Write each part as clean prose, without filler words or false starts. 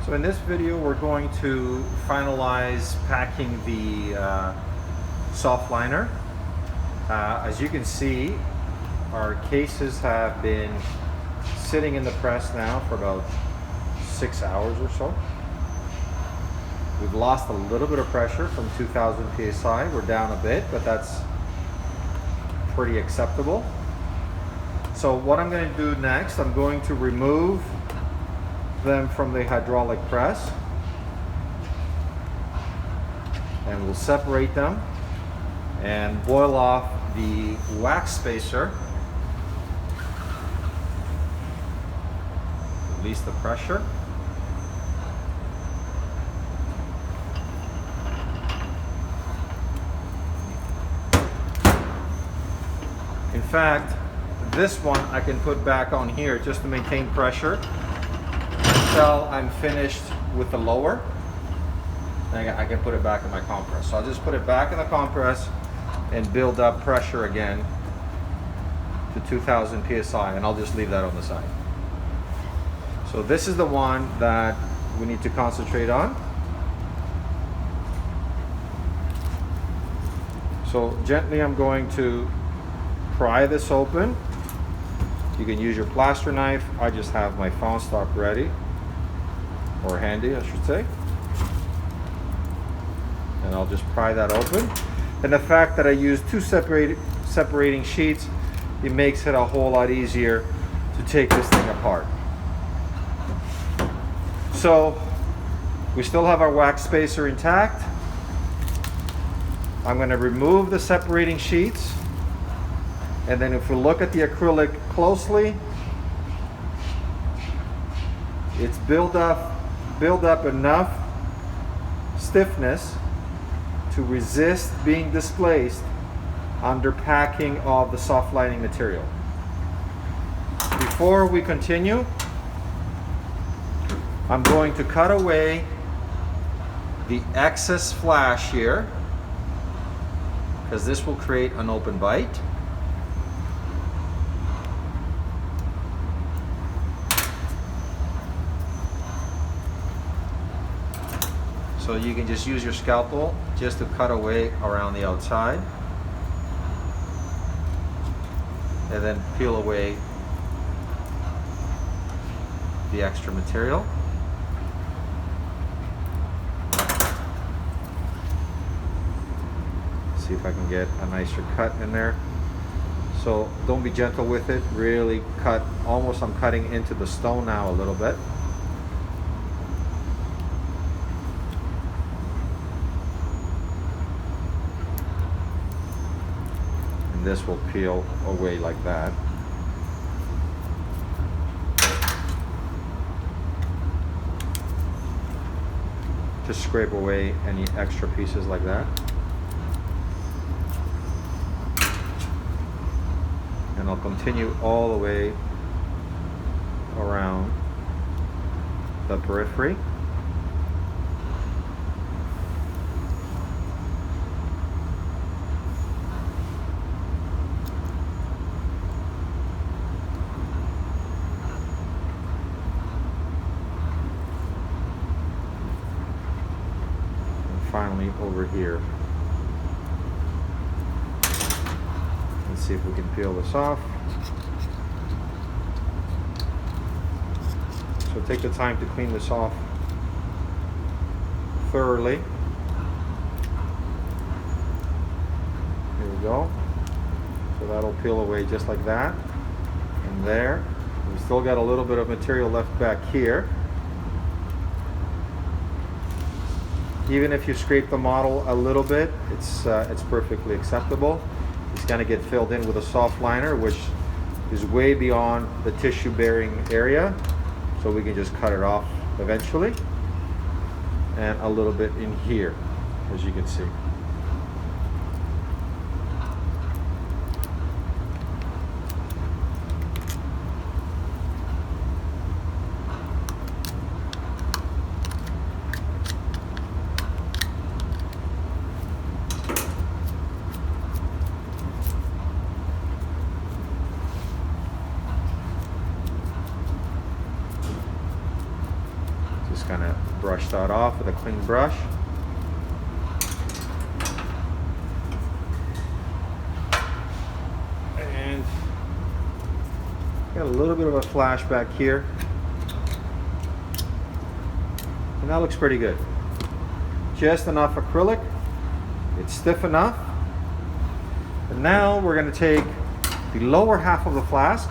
So in this video we're going to finalize packing the soft liner. As you can see, our cases have been sitting in the press now for about 6 hours or so. We've lost a little bit of pressure from 2000 psi. We're down a bit, but that's pretty acceptable. So what I'm going to do next, I'm going to remove them from the hydraulic press, and we'll separate them and boil off the wax spacer, release the pressure. In fact, this one I can put back on here just to maintain pressure until I'm finished with the lower. I can put it back in my compress. So I'll just put it back in the compress and build up pressure again to 2000 psi, and I'll just leave that on the side. So this is the one that we need to concentrate on. So gently I'm going to pry this open. You can use your plaster knife. I just have my fawn stock ready, or handy I should say. And I'll just pry that open. And the fact that I use two separating sheets, it makes it a whole lot easier to take this thing apart. So we still have our wax spacer intact. I'm going to remove the separating sheets. And then if we look at the acrylic closely, it's built up enough stiffness to resist being displaced under packing of the soft lining material. Before we continue, I'm going to cut away the excess flash here, because this will create an open bite. So you can just use your scalpel just to cut away around the outside, and then peel away the extra material. See if I can get a nicer cut in there. So don't be gentle with it, really cut, almost I'm cutting into the stone now a little bit. This will peel away like that. Just scrape away any extra pieces like that. And I'll continue all the way around the periphery. Finally over here. Let's see if we can peel this off. So take the time to clean this off thoroughly. Here we go. So that'll peel away just like that. And there. We've still got a little bit of material left back here. Even if you scrape the model a little bit, it's perfectly acceptable. It's going to get filled in with a soft liner, which is way beyond the tissue bearing area, so we can just cut it off eventually. And a little bit in here, as you can see. Just kind of brush that off with a clean brush. And got a little bit of a flashback here. And that looks pretty good. Just enough acrylic. It's stiff enough. And now we're going to take the lower half of the flask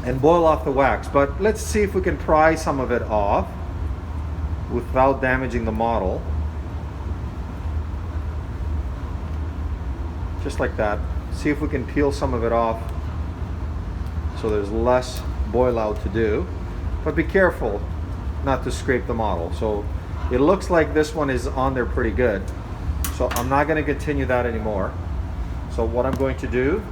and boil off the wax. But let's see if we can pry some of it off without damaging the model. Just like that. See if we can peel some of it off so there's less boil out to do. But be careful not to scrape the model. So it looks like this one is on there pretty good. So I'm not going to continue that anymore. So what I'm going to do,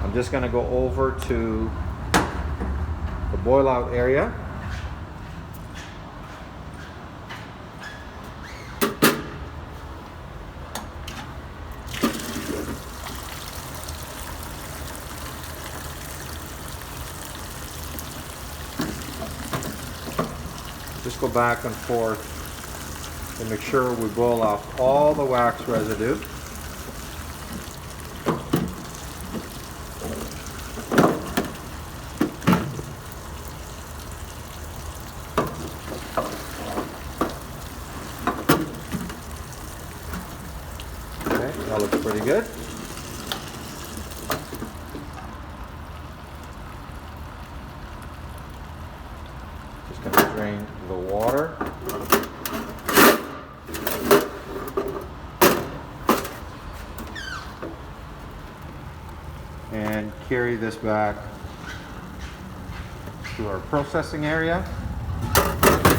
I'm just going to go over to the boil out area. Just go back and forth and make sure we boil off all the wax residue. Okay, that looks pretty good. Just going to drain the water. And carry this back to our processing area.